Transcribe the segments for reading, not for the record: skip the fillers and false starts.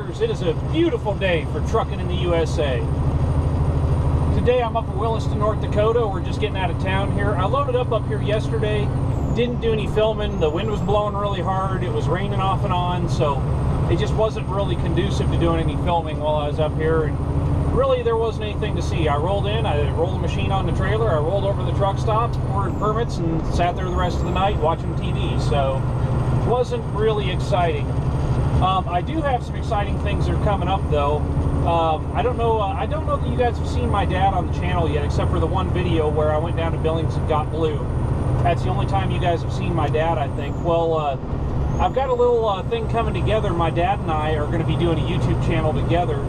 truckers, it is a beautiful day for trucking in the USA. Today I'm up in Williston, North Dakota. We're just getting out of town here. I loaded up here yesterday, didn't do any filming. The wind was blowing really hard, it was raining off and on, so it just wasn't really conducive to doing any filming while I was up here, and really there wasn't anything to see. I rolled in, I rolled the machine on the trailer, I rolled over to the truck stop, ordered permits, and sat there the rest of the night watching TV, so it wasn't really exciting. I do have some exciting things that are coming up though. I don't know that you guys have seen my dad on the channel yet, except for the one video where I went down to Billings and got blue. That's the only time you guys have seen my dad, I think. Well, I've got a little thing coming together. My dad and I are going to be doing a YouTube channel together,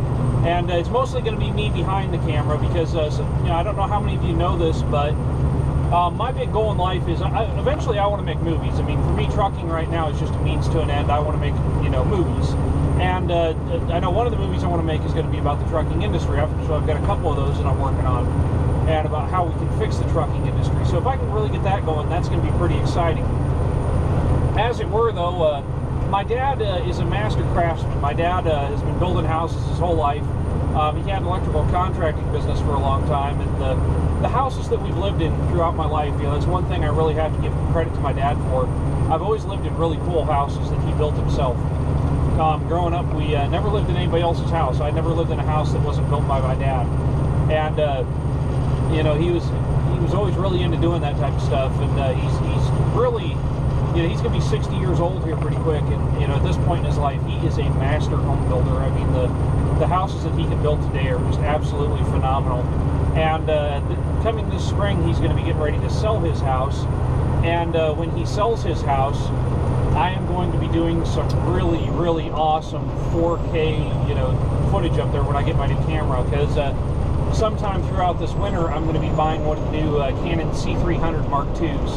and it's mostly going to be me behind the camera because you know, I don't know how many of you know this, but my big goal in life is eventually I want to make movies. I mean, for me, trucking right now is just a means to an end. I want to make, you know, movies. And I know one of the movies I want to make is going to be about the trucking industry. So I've got a couple of those that I'm working on, and about how we can fix the trucking industry. So if I can really get that going, that's going to be pretty exciting. As it were, though, my dad is a master craftsman. My dad has been building houses his whole life. He had an electrical contracting business for a long time, and the houses that we've lived in throughout my life, you know, that's one thing I really have to give credit to my dad for. I've always lived in really cool houses that he built himself. Growing up, we never lived in anybody else's house. I never lived in a house that wasn't built by my dad, and you know, he was always really into doing that type of stuff, and he's really, you know, he's going to be 60 years old here pretty quick, and you know, at this point in his life, he is a master home builder. I mean, the houses that he can build today are just absolutely phenomenal. And coming this spring, he's going to be getting ready to sell his house, and when he sells his house, I am going to be doing some really, really awesome 4K, you know, footage up there when I get my new camera, because sometime throughout this winter, I'm going to be buying one of the new Canon C300 Mark IIs,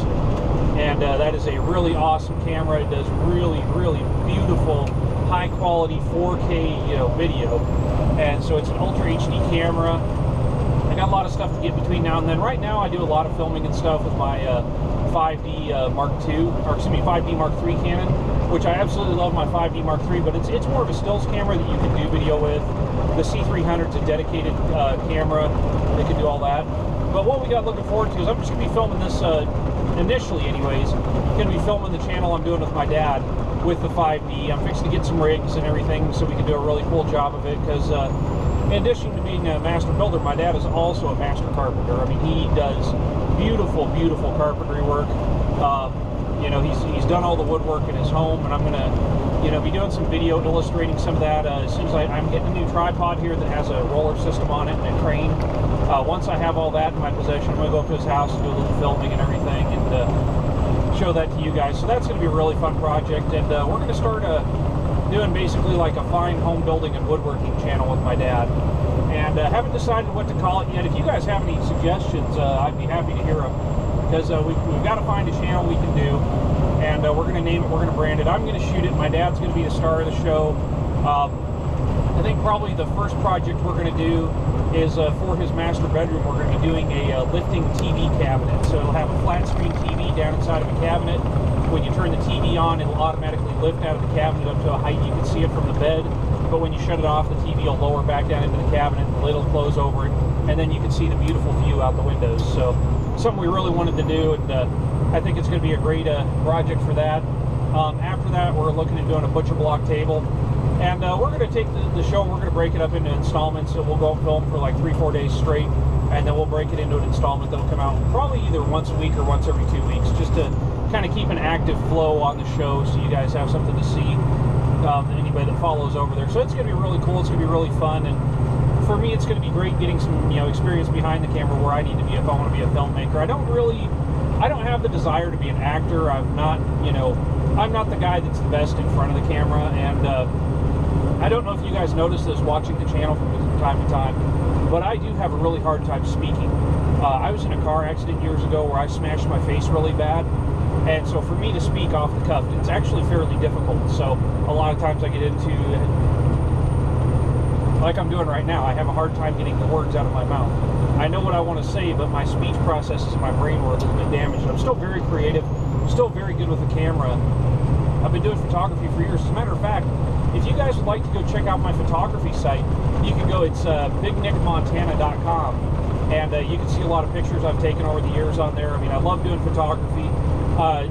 and that is a really awesome camera. It does really, really beautiful, high-quality 4K, you know, video, and so it's an Ultra HD camera. I got a lot of stuff to get between now and then. Right now, I do a lot of filming and stuff with my 5D Mark II, or excuse me, 5D Mark III Canon, which I absolutely love my 5D Mark III, but it's more of a stills camera that you can do video with. The C300's a dedicated camera that can do all that. But what we got looking forward to is I'm just going to be filming this, initially anyways, going to be filming the channel I'm doing with my dad with the 5D. I'm fixing to get some rigs and everything so we can do a really cool job of it, because in addition to being a master builder, my dad is also a master carpenter. I mean, he does beautiful, beautiful carpentry work. You know, he's done all the woodwork in his home, and I'm going to, you know, be doing some video illustrating some of that. As soon as I'm getting a new tripod here that has a roller system on it and a crane. Once I have all that in my possession, I'm going to go up to his house and do a little filming and everything, and show that to you guys. So that's going to be a really fun project, and we're going to start doing basically like a fine home building and woodworking channel with my dad. And haven't decided what to call it yet. If you guys have any suggestions, I'd be happy to hear them, because we've got to find a channel we can do, and we're going to name it, we're going to brand it. I'm going to shoot it. My dad's going to be the star of the show. I think probably the first project we're going to do is for his master bedroom. We're going to be doing a lifting TV cabinet. So it'll have a flat screen TV down inside of a cabinet. When you turn the TV on, it'll automatically lift out of the cabinet up to a height you can see it from the bed. But when you shut it off, the TV will lower back down into the cabinet, the lid will close over it, and then you can see the beautiful view out the windows. So something we really wanted to do, and I think it's going to be a great project for that. After that, we're looking at doing a butcher block table. And we're going to take the show, we're going to break it up into installments. So we'll go and film for like 3-4 days straight, and then we'll break it into an installment that'll come out probably either once a week or once every 2 weeks, just to kind of keep an active flow on the show so you guys have something to see, anybody that follows over there. So it's going to be really cool, it's going to be really fun, and for me it's going to be great getting some, you know, experience behind the camera where I need to be if I want to be a filmmaker. I don't have the desire to be an actor. I'm not, you know, I'm not the guy that's the best in front of the camera, and I don't know if you guys notice this watching the channel from time to time, but I do have a really hard time speaking. I was in a car accident years ago where I smashed my face really bad, and so for me to speak off the cuff, it's actually fairly difficult. So a lot of times I get into, like I'm doing right now, I have a hard time getting the words out of my mouth. I know what I want to say, but my speech processes in my brain were a little bit damaged. I'm still very creative, still very good with the camera, I've been doing photography for years. As a matter of fact, if you guys would like to go check out my photography site, you can go. It's bignickmontana.com, and you can see a lot of pictures I've taken over the years on there. I mean, I love doing photography.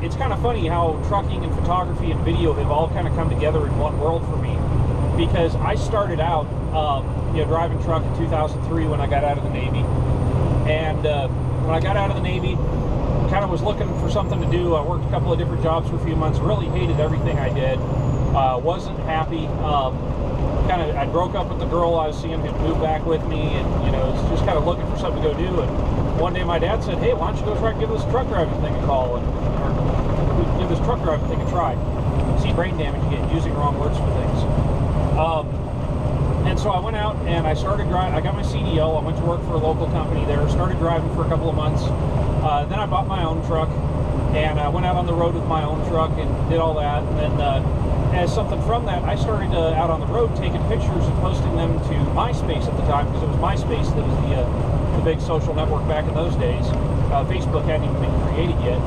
It's kind of funny how trucking and photography and video have all kind of come together in one world for me, because I started out driving truck in 2003 when I got out of the Navy, and when I got out of the Navy, kind of was looking for something to do. I worked a couple of different jobs for a few months, really hated everything I did, wasn't happy. I broke up with the girl I was seeing who'd moved back with me, and was just kind of looking for something to go do. And one day my dad said, "Hey, why don't you go give this truck driving thing a call, or give this truck driving thing a try." See, brain damage you get using wrong words for things. And so I went out and I started driving. I got my CDL. I went to work for a local company there. Started driving for a couple of months. Then I bought my own truck, and I went out on the road with my own truck and did all that. And then as something from that, I started out on the road taking pictures and posting them to MySpace at the time, because it was MySpace that was the big social network back in those days. Facebook hadn't even been created yet.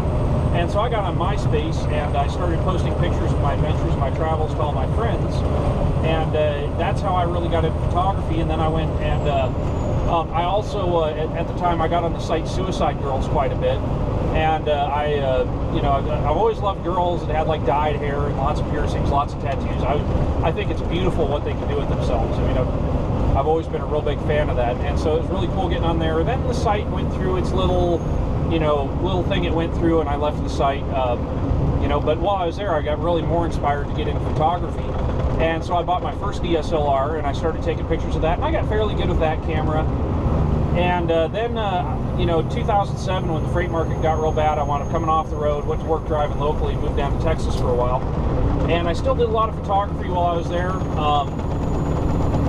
And so I got on MySpace and I started posting pictures of my adventures, my travels to all my friends. And that's how I really got into photography. And then I went and I also, at the time, I got on the site Suicide Girls quite a bit. And I've always loved girls that had like dyed hair and lots of piercings, lots of tattoos. I think it's beautiful what they can do with themselves. I mean, I've always been a real big fan of that. And so it was really cool getting on there. And then the site went through its little thing it went through, and I left the site. But while I was there, I got really more inspired to get into photography. And so I bought my first DSLR, and I started taking pictures of that. And I got fairly good with that camera. And then 2007, when the freight market got real bad, I wound up coming off the road, went to work driving locally, moved down to Texas for a while. And I still did a lot of photography while I was there.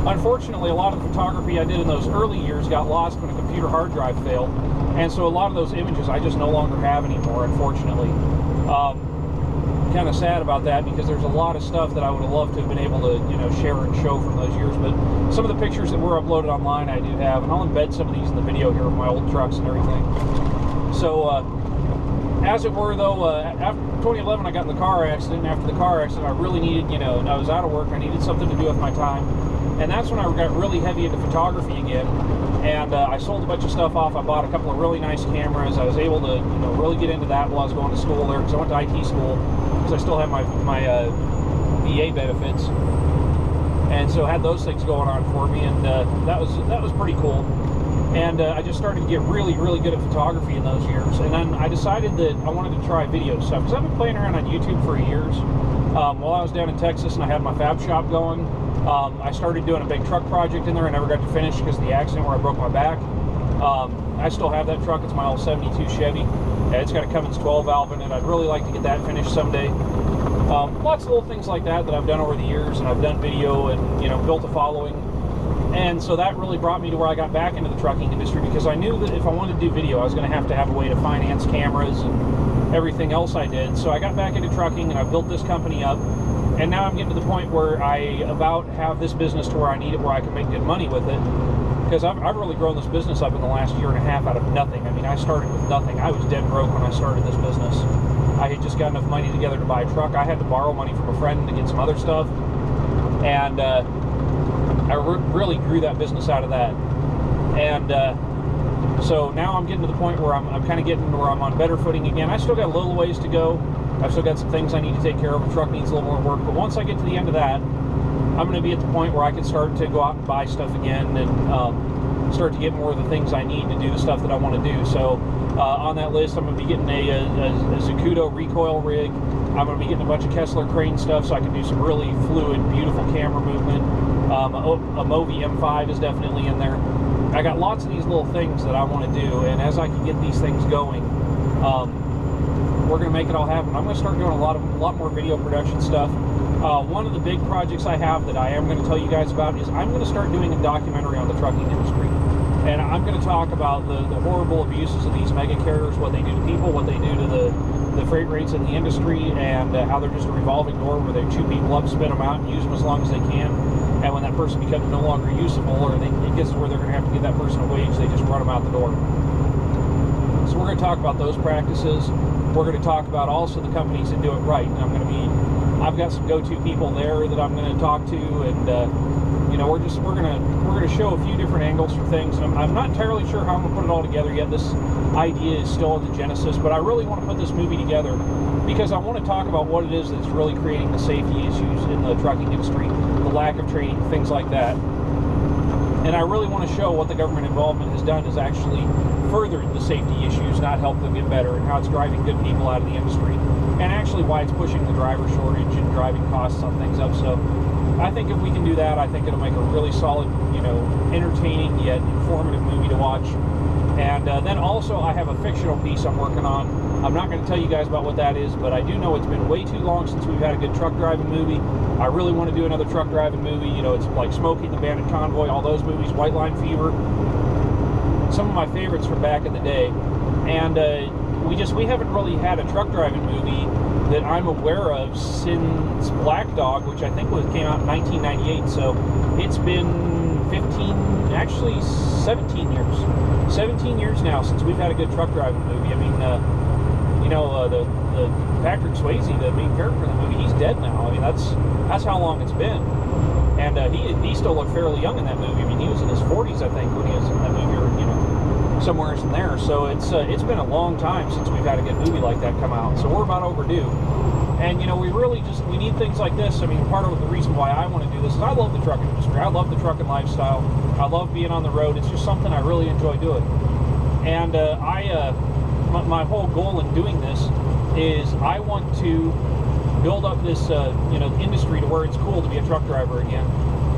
Unfortunately, a lot of the photography I did in those early years got lost when a computer hard drive failed. And so a lot of those images I just no longer have anymore, unfortunately. Kind of sad about that, because there's a lot of stuff that I would have loved to have been able to, share and show from those years. But some of the pictures that were uploaded online I do have, and I'll embed some of these in the video here of my old trucks and everything. So, as it were, though, after 2011 I got in the car accident, and after the car accident I really needed, I was out of work, I needed something to do with my time. And that's when I got really heavy into photography again. And I sold a bunch of stuff off. I bought a couple of really nice cameras. I was able to, really get into that while I was going to school there, because I went to IT school, because I still have my VA benefits. And so I had those things going on for me, and that was pretty cool. And I just started to get really, really good at photography in those years. And then I decided that I wanted to try video stuff, because I've been playing around on YouTube for years. While I was down in Texas and I had my fab shop going, I started doing a big truck project in there. I never got to finish because of the accident where I broke my back. I still have that truck. It's my old 72 Chevy. It's got a Cummins 12 valve in it. I'd really like to get that finished someday. Lots of little things like that I've done over the years, and I've done video and, built a following. And so that really brought me to where I got back into the trucking industry, because I knew that if I wanted to do video, I was going to have a way to finance cameras and everything else I did. So I got back into trucking, and I built this company up. And now I'm getting to the point where I about have this business to where I need it, where I can make good money with it. Because I've really grown this business up in the last year and a half out of nothing. I mean, I started with nothing. I was dead broke when I started this business. I had just got enough money together to buy a truck. I had to borrow money from a friend to get some other stuff. And I really grew that business out of that. And so now I'm getting to the point where I'm kind of getting where I'm on better footing again. I still got a little ways to go. I've still got some things I need to take care of. The truck needs a little more work. But once I get to the end of that, I'm going to be at the point where I can start to go out and buy stuff again, and start to get more of the things I need to do the stuff that I want to do. So on that list, I'm going to be getting a Zacuto recoil rig. I'm going to be getting a bunch of Kessler crane stuff so I can do some really fluid, beautiful camera movement. A Movi M5 is definitely in there. I got lots of these little things that I want to do, and as I can get these things going, we're going to make it all happen. I'm going to start doing a lot more video production stuff. One of the big projects I have that I am going to tell you guys about is I'm going to start doing a documentary on the trucking industry. And I'm going to talk about the horrible abuses of these mega carriers, what they do to people, what they do to the freight rates in the industry, and how they're just a revolving door where they chew people up, spit them out, and use them as long as they can. And when that person becomes no longer usable, or it gets to where they're going to have to give that person a wage, they just run them out the door. So we're going to talk about those practices. We're going to talk about also the companies that do it right. And I'm going to be I've got some go-to people there that I'm going to talk to, and you know, we're gonna show a few different angles for things. And I'm not entirely sure how I'm gonna put it all together yet. This idea is still in the genesis, but I really want to put this movie together because I want to talk about what it is that's really creating the safety issues in the trucking industry, the lack of training, things like that. And I really want to show what the government involvement has done is actually furthered the safety issues, not helped them get better, and how it's driving good people out of the industry, and actually why it's pushing the driver shortage and driving costs on things up. So I think if we can do that, I think it'll make a really solid, you know, entertaining yet informative movie to watch. And then also I have a fictional piece I'm working on. I'm not going to tell you guys about what that is, but I do know it's been way too long since we've had a good truck driving movie. I really want to do another truck driving movie. You know, it's like Smokey and the Bandit Convoy, all those movies, White Line Fever, some of my favorites from back in the day. And we haven't really had a truck driving movie that I'm aware of since Black Dog, which I think came out in 1998. So it's been 15, actually 17 years. 17 years now since we've had a good truck driving movie. I mean, you know, the Patrick Swayze, the main character in the movie, he's dead now. I mean, that's how long it's been. And he still looked fairly young in that movie. I mean, he was in his 40s, I think, when he was in that movie, or, you know, somewhere in there. So it's been a long time since we've had a good movie like that come out. So we're about overdue. And, you know, we need things like this. I mean, part of the reason why I want to do this is I love the trucking industry. I love the trucking lifestyle. I love being on the road. It's just something I really enjoy doing. And my whole goal in doing this is I want to build up this, you know, industry to where it's cool to be a truck driver again.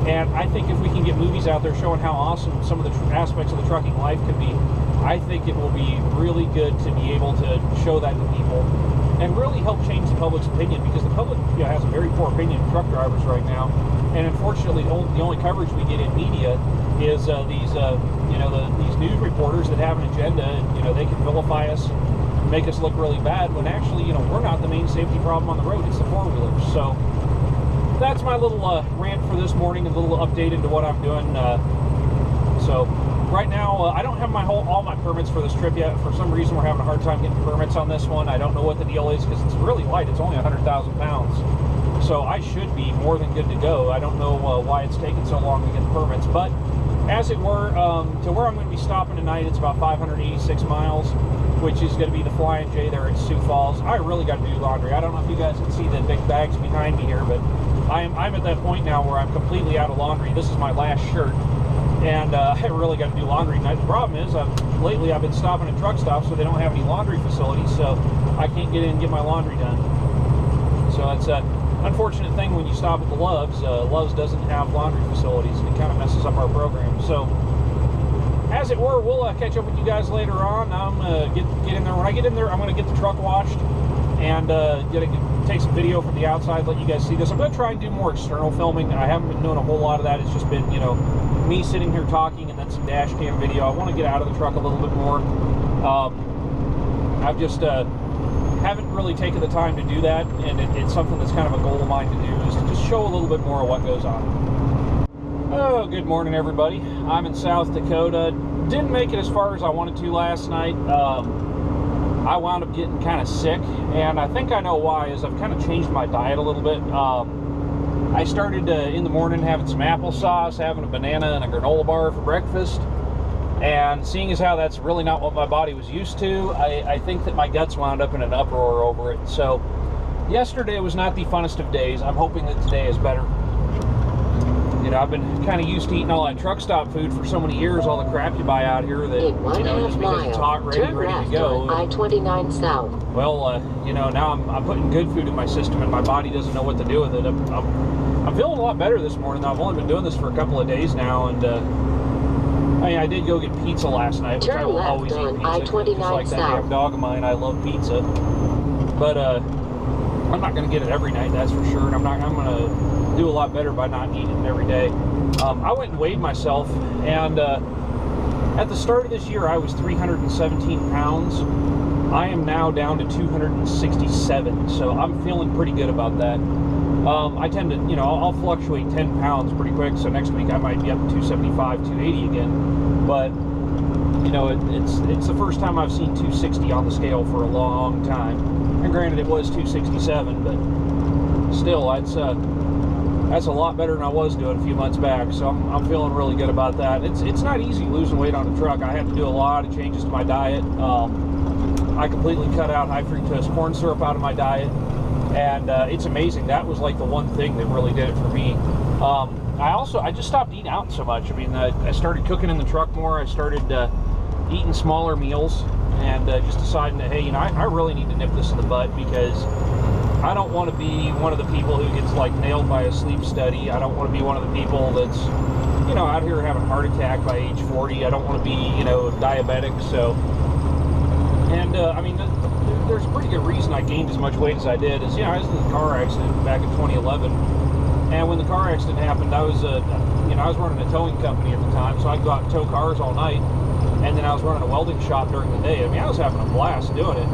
And I think if we can get movies out there showing how awesome some of the aspects of the trucking life can be, I think it will be really good to be able to show that to people and really help change the public's opinion, because the public, you know, has a very poor opinion of truck drivers right now. And unfortunately, the only coverage we get in media is these, you know, these news reporters that have an agenda, and, you know, they can vilify us, make us look really bad, when actually, you know, we're not the main safety problem on the road, it's the four-wheelers. So that's my little rant for this morning, a little update into what I'm doing. So right now, I don't have all my permits for this trip yet. For some reason, we're having a hard time getting permits on this one. I don't know what the deal is, because it's really light. It's only 100,000 pounds. So I should be more than good to go. I don't know why it's taken so long to get the permits. But as it were, to where I'm going to be stopping tonight, it's about 586 miles, which is going to be the Flying J there at Sioux Falls. I really got to do laundry. I don't know if you guys can see the big bags behind me here, but I'm at that point now where I'm completely out of laundry. This is my last shirt, and I really got to do laundry tonight. The problem is, lately I've been stopping at truck stops so they don't have any laundry facilities, so I can't get in and get my laundry done. So it's an unfortunate thing when you stop at the Love's. Love's doesn't have laundry facilities, and it kind of messes up our program. So as it were, we'll catch up with you guys later on. I'm get in there. When I get in there, I'm going to get the truck washed and take some video from the outside, let you guys see this. I'm going to try and do more external filming. I haven't been doing a whole lot of that. It's just been, you know, me sitting here talking and then some dash cam video. I want to get out of the truck a little bit more. I've just haven't really taken the time to do that, and it's something that's kind of a goal of mine to do, is to just show a little bit more of what goes on. Oh, good morning, everybody. I'm in South Dakota. Didn't make it as far as I wanted to last night. I wound up getting kind of sick, and I think I know why, is I've kind of changed my diet a little bit. I started in the morning having some applesauce, having a banana and a granola bar for breakfast, and seeing as how that's really not what my body was used to, I think that my guts wound up in an uproar over it. So yesterday was not the funnest of days. I'm hoping that today is better. You know, I've been kind of used to eating all that truck stop food for so many years, all the crap you buy out here, that, you know, just because it's hot, ready to go. I-29 South. Well, you know, now I'm putting good food in my system, and my body doesn't know what to do with it. I'm feeling a lot better this morning. I've only been doing this for a couple of days now, and I mean, I did go get pizza last night, which I will always eat pizza. I-29 Just like that damn dog of mine, I love pizza. But I'm not going to get it every night, that's for sure, and I'm going to do a lot better by not eating it every day. I went and weighed myself, and at the start of this year I was 317 pounds. I am now down to 267, so I'm feeling pretty good about that. I tend to, you know, I'll fluctuate 10 pounds pretty quick, so next week I might be up to 275, 280 again, but you know, it's the first time I've seen 260 on the scale for a long time. And granted, it was 267, but still, that's a lot better than I was doing a few months back. So I'm feeling really good about that. It's not easy losing weight on a truck. I have to do a lot of changes to my diet. I completely cut out high fructose corn syrup out of my diet, and it's amazing. That was like the one thing that really did it for me. I just stopped eating out so much. I mean, I started cooking in the truck more. I started eating smaller meals, and just deciding that, hey, you know, I really need to nip this in the bud, because I don't want to be one of the people who gets like nailed by a sleep study. I don't want to be one of the people that's, you know, out here having a heart attack by age 40. I don't want to be, you know, diabetic. So, and I mean, there's a pretty good reason I gained as much weight as I did. Is, you know, I was in a car accident back in 2011, and when the car accident happened, I was, you know, I was running a towing company at the time, so I'd go out and tow cars all night, and then I was running a welding shop during the day. I mean, I was having a blast doing it,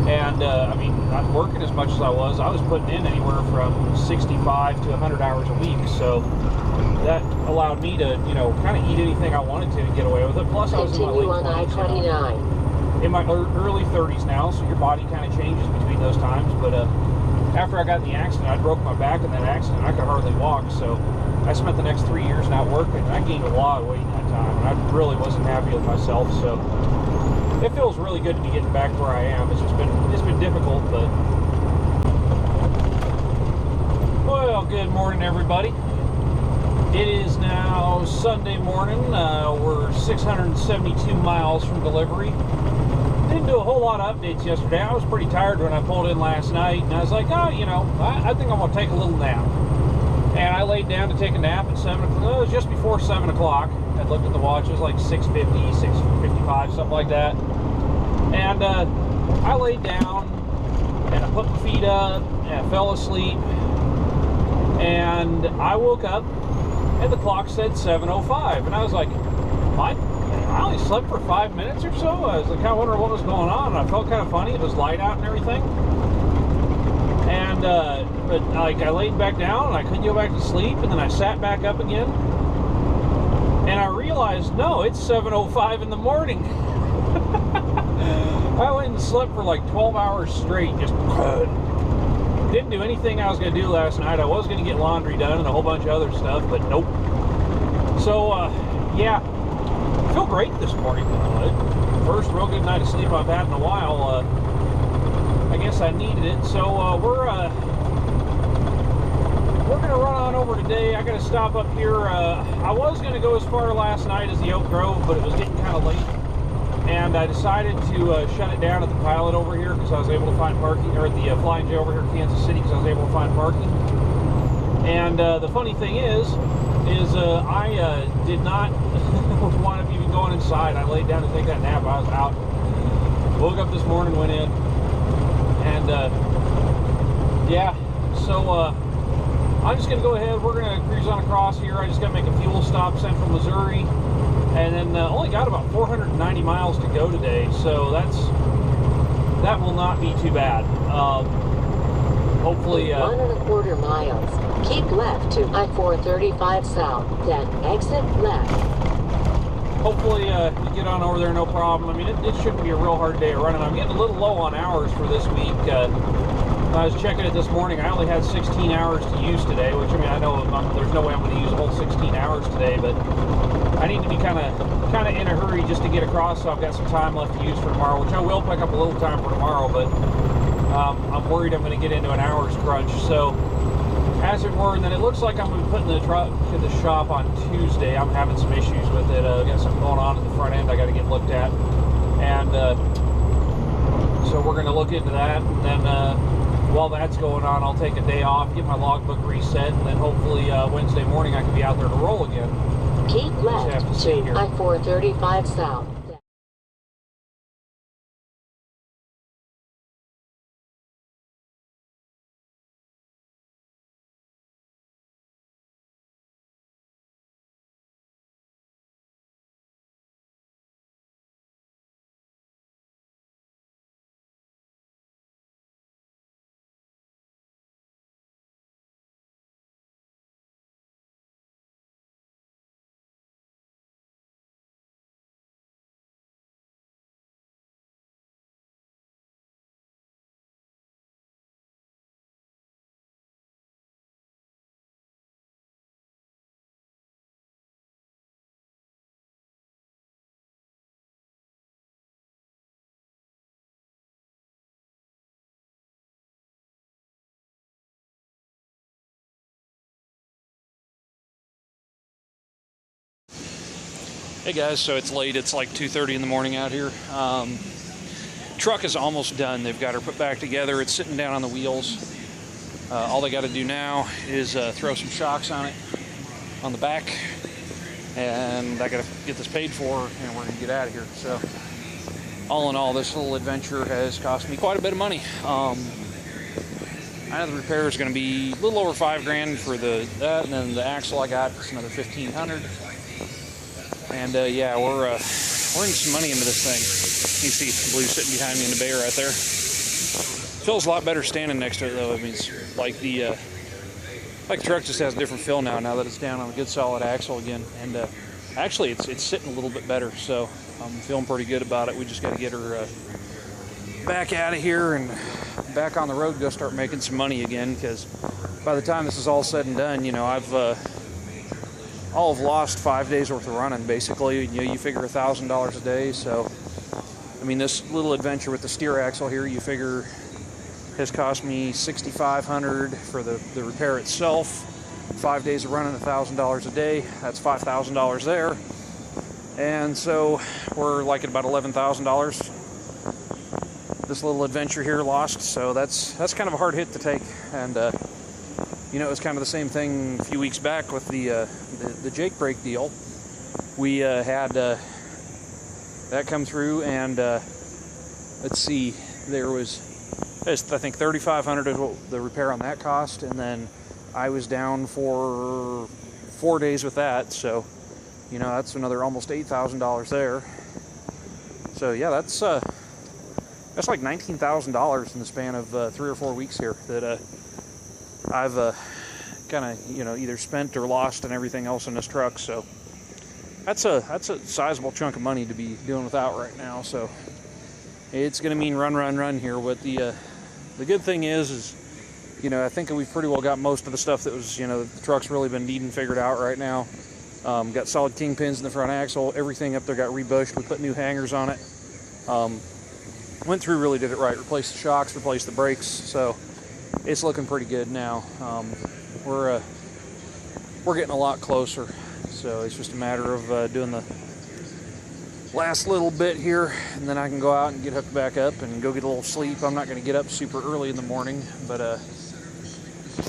and I mean, not working as much as I was putting in anywhere from 65 to 100 hours a week. So that allowed me to, you know, kind of eat anything I wanted to get away with it. Plus, I was in my late 20s, in my early 30s now, so your body kind of changes between those times. But after I got in the accident, I broke my back in that accident. I could hardly walk, so I spent the next 3 years not working, and I gained a lot of weight in that time, and I really wasn't happy with myself. So it feels really good to be getting back where I am. It's been difficult, but well, good morning, everybody. It is now Sunday morning. We're 672 miles from delivery. Didn't do a whole lot of updates yesterday. I was pretty tired when I pulled in last night, and I was like, oh, you know, I think I'm going to take a little nap. And I laid down to take a nap at 7 o'clock. It was just before 7 o'clock. I looked at the watch. It was like 6:50, 6:55, something like that. And I laid down, and I put my feet up, and I fell asleep. And I woke up, and the clock said 7:05. And I was like, I only slept for 5 minutes or so. I was like, kind of wondering what was going on. And I felt kind of funny. It was light out and everything. And but like, I laid back down, and I couldn't go back to sleep. And then I sat back up again, and I realized, no, it's 7:05 in the morning. I went and slept for like 12 hours straight. Just didn't do anything I was going to do last night. I was going to get laundry done and a whole bunch of other stuff, but nope. So yeah, I feel great this morning. First real good night of sleep I've had in a while. I guess I needed it. So we're going to run on over today. I got to stop up here. I was going to go as far last night as the Oak Grove, but it was getting kind of late, and I decided to shut it down at the Pilot over here, because I was able to find parking, or at the Flying J over here in Kansas City, because I was able to find parking. And the funny thing is I did not want to be going inside. I laid down to take that nap. I was out. Woke up this morning, went in, and yeah. So I'm just going to go ahead. We're going to cruise on across here. I just got to make a fuel stop, Central Missouri, and then only got about 490 miles to go today. So that will not be too bad. Hopefully 1.25 miles. Keep left to I-435 south, then exit left. Hopefully you get on over there no problem. I mean, it shouldn't be a real hard day of running. I'm getting a little low on hours for this week. I was checking it this morning. I only had 16 hours to use today, which, I mean, I know there's no way I'm going to use a whole 16 hours today, but I need to be kind of in a hurry just to get across, so I've got some time left to use for tomorrow, which I will pick up a little time for tomorrow, but I'm worried I'm going to get into an hour's crunch. So as it were, and then it looks like I'm going to be putting the truck to the shop on Tuesday. I'm having some issues with it. I've got something going on at the front end I got to get looked at, and so we're going to look into that, and then while that's going on, I'll take a day off, get my logbook reset, and then hopefully Wednesday morning I can be out there to roll again. Keep left to I-435 south. Hey guys, so it's late. It's like 2:30 in the morning out here. Truck is almost done. They've got her put back together. It's sitting down on the wheels. All they got to do now is throw some shocks on it on the back, and I got to get this paid for, and we're gonna get out of here. So, all in all, this little adventure has cost me quite a bit of money. I know the repair is going to be a little over $5 grand for that, and then the axle I got is another $1,500. And yeah, we're in some money into this thing. You see Blue sitting behind me in the bay right there. Feels a lot better standing next to it though. I mean, it's like the truck just has a different feel now that it's down on a good solid axle again. And actually, it's sitting a little bit better. So I'm feeling pretty good about it. We just got to get her back out of here and back on the road, go start making some money again. Because by the time this is all said and done, you know, I've lost 5 days worth of running, basically. You know, you figure $1,000 a day. So, I mean, this little adventure with the steer axle here, you figure, has cost me $6,500 for the repair itself. 5 days of running, $1,000 a day. That's $5,000 there. And so we're like at about $11,000. This little adventure here lost. So that's kind of a hard hit to take. And you know, it was kind of the same thing a few weeks back with the Jake brake deal. We had that come through, and let's see, there was, I think $3,500 is what the repair on that cost, and then I was down for 4 days with that, so you know, that's another almost $8,000 there. So yeah, that's like $19,000 in the span of 3 or 4 weeks here that I've kind of, you know, either spent or lost and everything else in this truck. So that's a sizable chunk of money to be doing without right now. So it's going to mean run here. But the good thing is, you know, I think we've pretty well got most of the stuff that was, you know, the truck's really been needing figured out right now. Got solid kingpins in the front axle. Everything up there got rebushed. We put new hangers on it. Went through, really did it right. Replaced the shocks, replaced the brakes. So it's looking pretty good now. We're getting a lot closer. So it's just a matter of doing the last little bit here, and then I can go out and get hooked back up and go get a little sleep. I'm not going to get up super early in the morning, but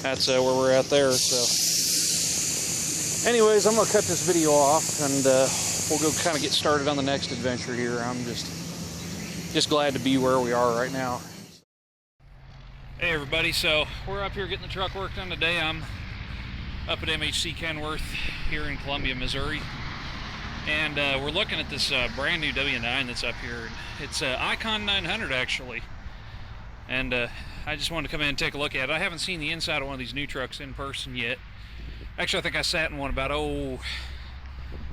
that's where we're at there. So anyways, I'm going to cut this video off, and we'll go kind of get started on the next adventure here. I'm just glad to be where we are right now. Hey everybody, so we're up here getting the truck work done today. I'm up at MHC Kenworth here in Columbia, Missouri, and we're looking at this brand new W9 that's up here. It's Icon 900 actually, and I just wanted to come in and take a look at it. I haven't seen the inside of one of these new trucks in person yet. Actually, I think I sat in one about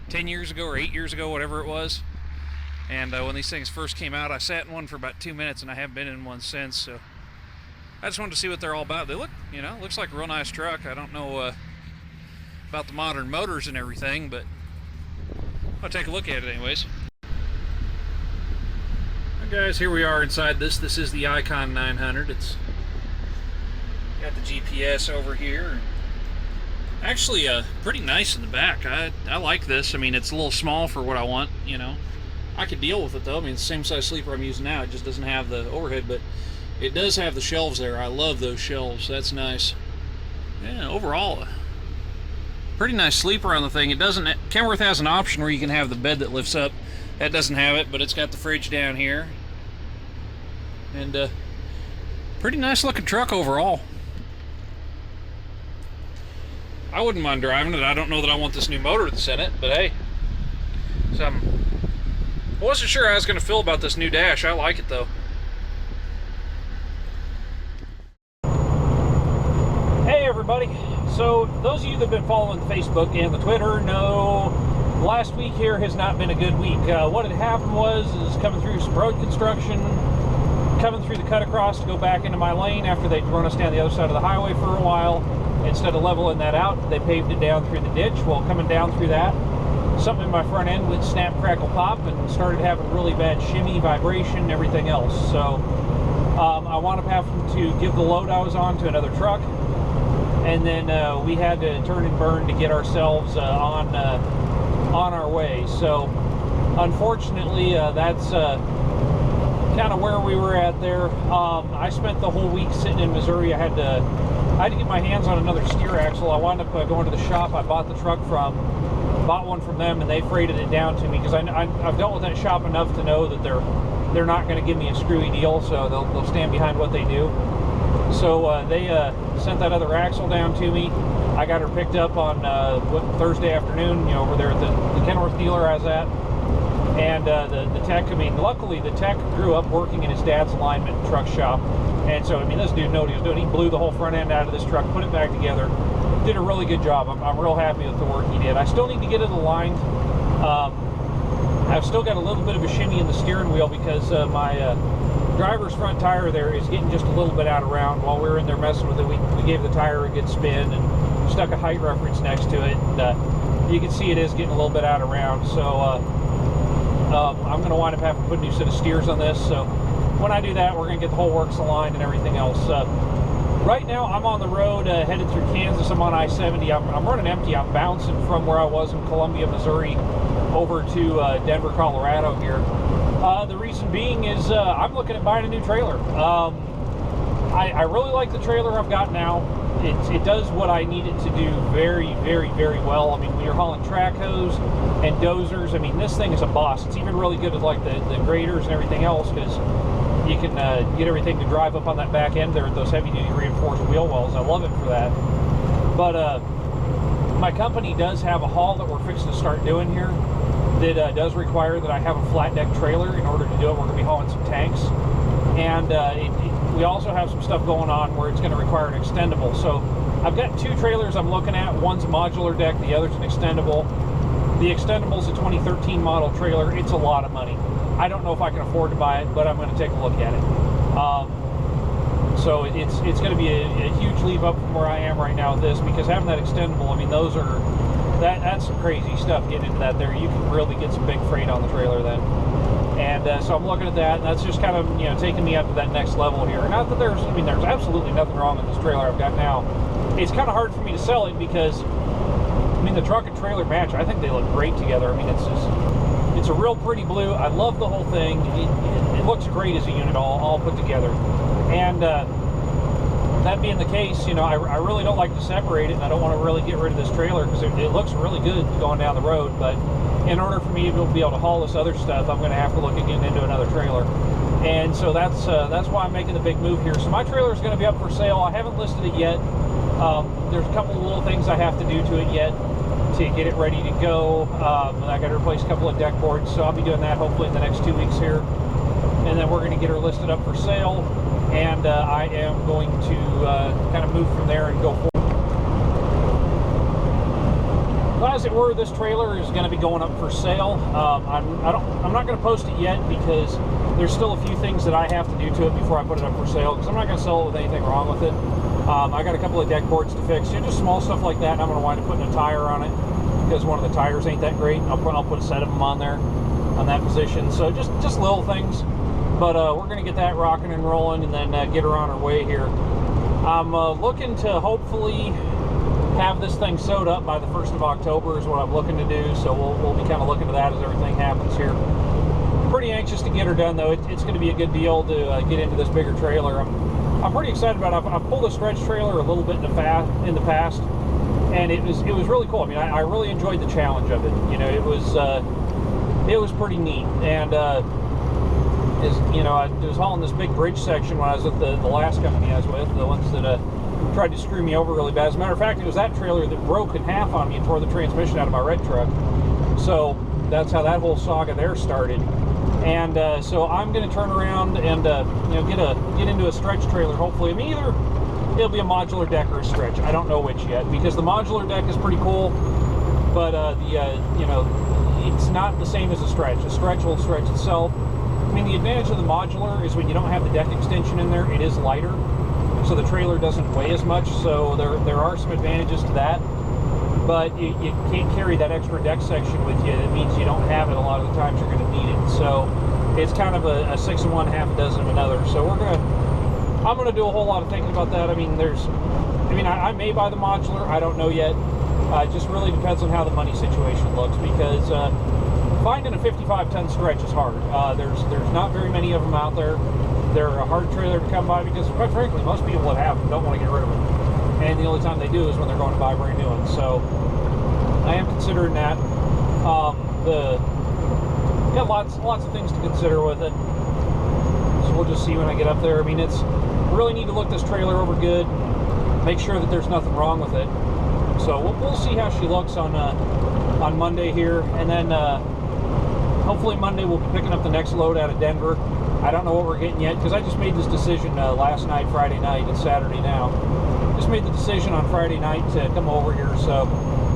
10 years ago or 8 years ago, whatever it was. And when these things first came out, I sat in one for about 2 minutes, and I haven't been in one since. So I just wanted to see what they're all about. They look, you know, looks like a real nice truck. I don't know about the modern motors and everything, but I'll take a look at it anyways. Well, guys, here we are inside this. This is the Icon 900. It's got the GPS over here. Actually, pretty nice in the back. I like this. I mean, it's a little small for what I want, you know. I could deal with it though. I mean, it's the same size sleeper I'm using now. It just doesn't have the overhead, but it does have the shelves there. I love those shelves. That's nice. Yeah, overall, pretty nice sleeper on the thing. It doesn't. Kenworth has an option where you can have the bed that lifts up. That doesn't have it, but it's got the fridge down here. And pretty nice looking truck overall. I wouldn't mind driving it. I don't know that I want this new motor that's in it, but hey, I wasn't sure how I was going to feel about this new dash. I like it though. Hey everybody. So those of you that have been following Facebook and the Twitter know last week here has not been a good week. What had happened was coming through some road construction, coming through the cut across to go back into my lane after they'd run us down the other side of the highway for a while. Instead of leveling that out, they paved it down through the ditch. Well, coming down through that, something in my front end went snap, crackle, pop, and started having really bad shimmy, vibration, everything else. So I wound up having to give the load I was on to another truck, and then we had to turn and burn to get ourselves on on our way. So unfortunately, that's kind of where we were at there. I spent the whole week sitting in Missouri. I had to get my hands on another steer axle. I wound up going to the shop I bought the truck from, bought one from them, and they freighted it down to me, because I've dealt with that shop enough to know that they're not going to give me a screwy deal, so they'll stand behind what they do. So they sent that other axle down to me. I got her picked up on Thursday afternoon, over there at the Kenworth dealer I was at. And the tech, luckily the tech grew up working in his dad's alignment truck shop. And so, this dude knew what he was doing. He blew the whole front end out of this truck, put it back together, did a really good job. I'm real happy with the work he did. I still need to get it aligned. I've still got a little bit of a shimmy in the steering wheel, because my driver's front tire there is getting just a little bit out of round. While we were in there messing with it, we gave the tire a good spin and stuck a height reference next to it. And you can see it is getting a little bit out of round. So I'm going to wind up having to put a new set of steers on this. So when I do that, we're going to get the whole works aligned and everything else. Right now, I'm on the road headed through Kansas. I'm on I-70. I'm running empty. I'm bouncing from where I was in Columbia, Missouri, over to Denver, Colorado here. The reason being is I'm looking at buying a new trailer. I really like the trailer I've got now. It does what I need it to do very, very, very well. When you're hauling track hoes and dozers, this thing is a boss. It's even really good with like the graders and everything else, because you can get everything to drive up on that back end there with those heavy-duty reinforced wheel wells. I love it for that. But my company does have a haul that we're fixing to start doing here that does require that I have a flat deck trailer in order to do it. We're going to be hauling some tanks. And we also have some stuff going on where it's going to require an extendable. So I've got two trailers I'm looking at. One's a modular deck, the other's an extendable. The extendable's a 2013 model trailer. It's a lot of money. I don't know if I can afford to buy it, but I'm going to take a look at it. So it's going to be a huge leap up from where I am right now with this, because having that extendable, those are that's some crazy stuff getting into that there. You can really get some big freight on the trailer then. And so I'm looking at that, and that's just kind of, taking me up to that next level here. Not that there's absolutely nothing wrong with this trailer I've got now. It's kind of hard for me to sell it because, the truck and trailer match. I think they look great together. It's a real pretty blue. I love the whole thing. It looks great as a unit all put together. And that being the case, I really don't like to separate it, and I don't want to really get rid of this trailer because it looks really good going down the road. But in order for me to be able to haul this other stuff, I'm going to have to look at getting into another trailer. And so that's why I'm making the big move here. So my trailer is going to be up for sale. I haven't listed it yet. There's a couple of little things I have to do to it yet to get it ready to go. I got to replace a couple of deck boards, so I'll be doing that hopefully in the next 2 weeks here. And then we're going to get her listed up for sale, and I am going to kind of move from there and go forward. As it were, this trailer is going to be going up for sale. I'm not going to post it yet because there's still a few things that I have to do to it before I put it up for sale, because I'm not going to sell it with anything wrong with it. I got a couple of deck boards to fix, just small stuff like that, and I'm going to wind up putting a tire on it because one of the tires ain't that great. I'll put a set of them on there on that position. So just little things, but we're going to get that rocking and rolling, and then get her on her way here. I'm looking to hopefully have this thing sewed up by the 1st of October is what I'm looking to do, so we'll be kind of looking to that as everything happens here. Pretty anxious to get her done, though. It's going to be a good deal to get into this bigger trailer. I'm pretty excited about it. I've pulled a stretch trailer a little bit in the past, and it was really cool. I really enjoyed the challenge of it. It was pretty neat. And I was hauling this big bridge section when I was with the last company I was with, the ones that tried to screw me over really bad. As a matter of fact, it was that trailer that broke in half on me and tore the transmission out of my red truck. So that's how that whole saga there started. And so I'm going to turn around and get into a stretch trailer. Hopefully, either it'll be a modular deck or a stretch. I don't know which yet, because the modular deck is pretty cool, but it's not the same as a stretch. A stretch will stretch itself. The advantage of the modular is when you don't have the deck extension in there, it is lighter, so the trailer doesn't weigh as much. So there are some advantages to that. But you can't carry that extra deck section with you. It means you don't have it a lot of the times you're going to need it. So it's kind of a 6 of one, half a dozen of another. So I'm going to do a whole lot of thinking about that. I may buy the modular. I don't know yet. It just really depends on how the money situation looks, because finding a 55-ton stretch is hard. There's not very many of them out there. They're a hard trailer to come by because, quite frankly, most people that have them don't want to get rid of them. And the only time they do is when they're going to buy brand new ones. So I am considering that. Got lots of things to consider with it. So we'll just see when I get up there. I mean, really need to look this trailer over good, make sure that there's nothing wrong with it. So we'll see how she looks on Monday here, and then hopefully Monday we'll be picking up the next load out of Denver. I don't know what we're getting yet, because I just made this decision last night, Friday night. It's Saturday now. Just made the decision on Friday night to come over here, so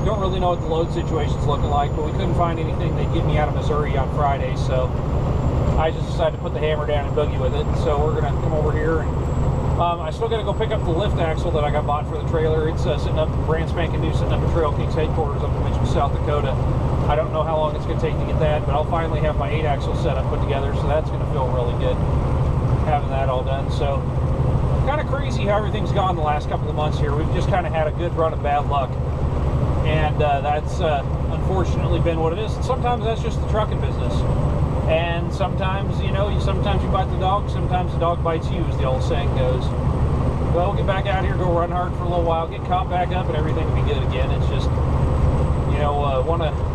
don't really know what the load situation's looking like, but we couldn't find anything that'd get me out of Missouri on Friday, so I just decided to put the hammer down and boogie with it. So we're gonna come over here, and I still gotta go pick up the lift axle that I got bought for the trailer. It's sitting up, brand spanking new, sitting up at Trail Kings headquarters up in Mitchell, South Dakota. I don't know how long it's gonna take to get that, but I'll finally have my 8-axle setup put together, so that's gonna feel really good having that all done. So kind of crazy how everything's gone the last couple of months here. We've just kind of had a good run of bad luck, and that's unfortunately been what it is. And sometimes that's just the trucking business, and sometimes sometimes you bite the dog, sometimes the dog bites you, as the old saying goes. Well, we'll get back out here, go run hard for a little while, get caught back up, and everything will be good again. It's just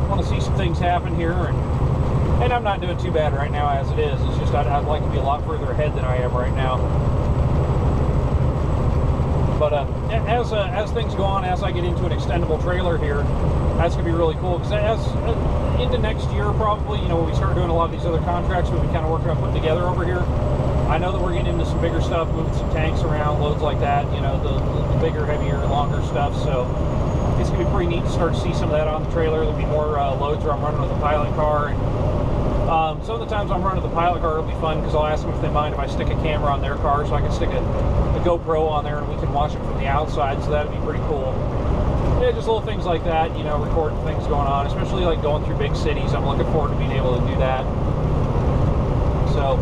want to see some things happen here, and I'm not doing too bad right now as it is. It's just I'd like to be a lot further ahead than I am right now. But as things go on, as I get into an extendable trailer here, that's going to be really cool, because as into next year probably, when we start doing a lot of these other contracts we've been kind of working on putting together over here, I know that we're getting into some bigger stuff, moving some tanks around, loads like that, the bigger, heavier, longer stuff. So it's going to be pretty neat to start to see some of that on the trailer. There'll be more loads where I'm running with the pilot car, and some of the times I'm running the pilot car, it'll be fun, because I'll ask them if they mind if I stick a camera on their car, so I can stick a GoPro on there and we can watch it from the outside, so that'd be pretty cool. Yeah, just little things like that, recording things going on, especially like going through big cities. I'm looking forward to being able to do that. So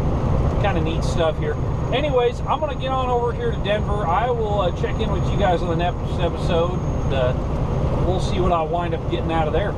kind of neat stuff here. Anyways, I'm going to get on over here to Denver. I will check in with you guys on the next episode, and we'll see what I'll wind up getting out of there.